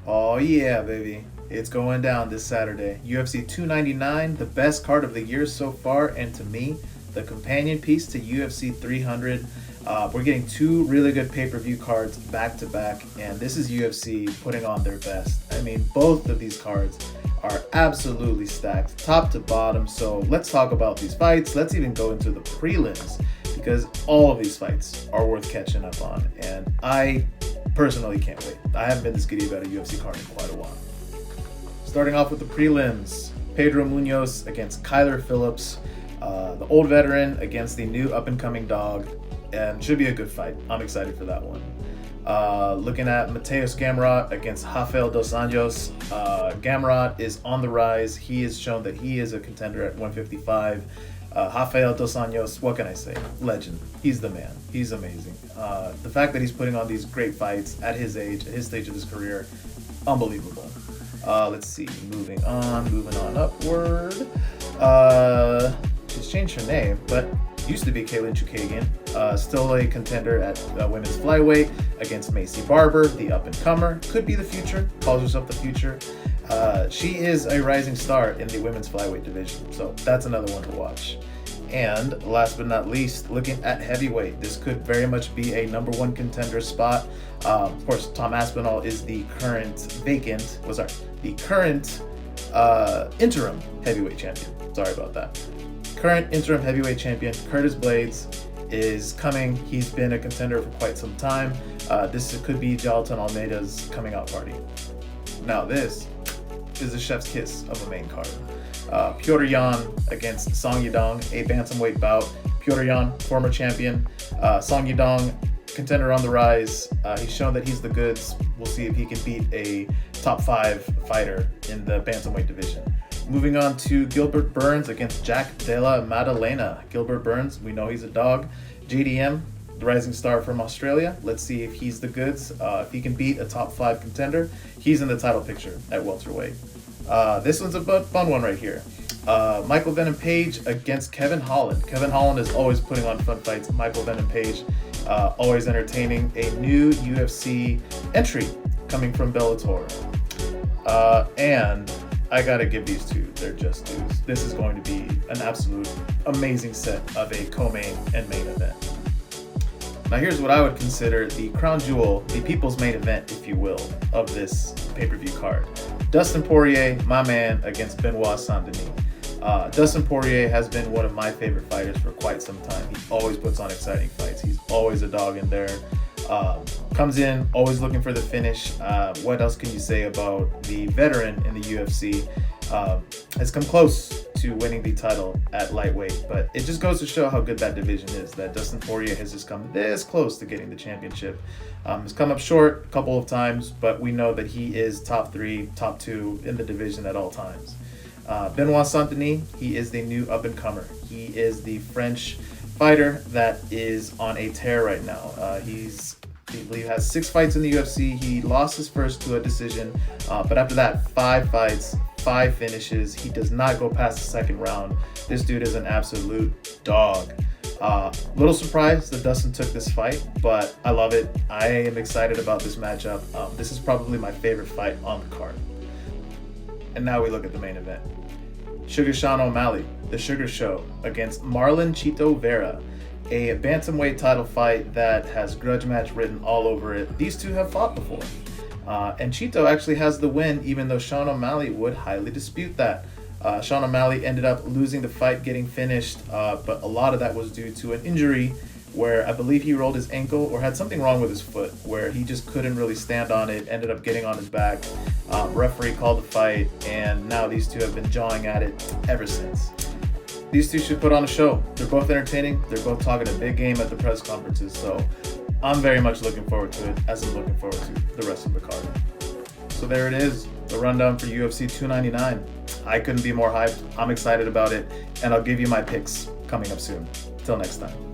Oh yeah, baby. It's going down this Saturday. UFC 299, the best card of the year so far, and to me, the companion piece to UFC 300. We're getting two really good pay-per-view cards back to back, and this is UFC putting on their best. I mean, both of these cards are absolutely stacked, top to bottom. So let's talk about these fights. Let's even go into the prelims because all of these fights are worth catching up on, and I personally can't wait. I haven't been this giddy about a UFC card in quite a while. Starting off with the prelims, Pedro Munoz against Kyler Phillips, the old veteran against the new up-and-coming dog, and should be a good fight. I'm excited for that one. Looking at Mateus Gamrot against Rafael dos Anjos. Gamrot is on the rise. He has shown that he is a contender at 155. Rafael dos Anjos, what can I say? Legend. He's the man. He's amazing. The fact that he's putting on these great fights at his age, at his stage of his career, unbelievable. Let's see. Moving on upward. She's changed her name, but used to be Kaylin Chukagian. Still a contender at women's flyweight against Macy Barber, the up-and-comer. Could be the future. Calls herself the future. She is a rising star in the women's flyweight division, so that's another one to watch. And last but not least, looking at heavyweight, this could very much be a number one contender spot. Of course, Tom Aspinall is the current interim heavyweight champion. Sorry about that. Current interim heavyweight champion Curtis Blades is coming. He's been a contender for quite some time. This could be Jalton Almeida's coming out party. Now this is the chef's kiss of a main card. Petr Yan against Song Yadong, a bantamweight bout. Petr Yan, former champion. Song Yadong, contender on the rise. He's shown that he's the goods. We'll see if he can beat a top 5 fighter in the bantamweight division. Moving on to Gilbert Burns against Jack Della Maddalena. Gilbert Burns, we know he's a dog. JDM, the rising star from Australia. Let's see if he's the goods. If he can beat a top 5 contender, he's in the title picture at welterweight. This one's a fun one right here. Michael Venom Page against Kevin Holland. Kevin Holland is always putting on fun fights. Michael Venom Page, always entertaining. A new UFC entry coming from Bellator. And I gotta give these two, they're just dudes. This is going to be an absolute amazing set of a co-main and main event. Now here's what I would consider the crown jewel, the people's main event, if you will, of this pay-per-view card. Dustin Poirier, my man, against Benoit Saint-Denis. Dustin Poirier has been one of my favorite fighters for quite some time. He always puts on exciting fights. He's always a dog in there. Comes in, always looking for the finish. What else can you say about the veteran in the UFC? Has come close to winning the title at lightweight, but it just goes to show how good that division is, that Dustin Poirier has just come this close to getting the championship. Has come up short a couple of times, but we know that he is top 3, top 2 in the division at all times. Benoit Saint-Denis, he is the new up-and-comer. He is the French fighter that is on a tear right now. He has 6 fights in the UFC. He lost his first to a decision, but after that, 5 fights, 5 finishes. He does not go past the second round. This dude is an absolute dog. Little surprised that Dustin took this fight, but I love it. I am excited about this matchup. This is probably my favorite fight on the card. And now we look at the main event. Sugar Sean O'Malley, the Sugar Show, against Marlon Chito Vera, a bantamweight title fight that has grudge match written all over it. These two have fought before. And Chito actually has the win, even though Sean O'Malley would highly dispute that. Sean O'Malley ended up losing the fight, getting finished, but a lot of that was due to an injury where I believe he rolled his ankle or had something wrong with his foot, where he just couldn't really stand on it, ended up getting on his back. Referee called the fight, and now these two have been jawing at it ever since. These two should put on a show. They're both entertaining. They're both talking a big game at the press conferences, so I'm very much looking forward to it, as I'm looking forward to the rest of the card. So there it is, the rundown for UFC 299. I couldn't be more hyped. I'm excited about it, and I'll give you my picks coming up soon. Till next time.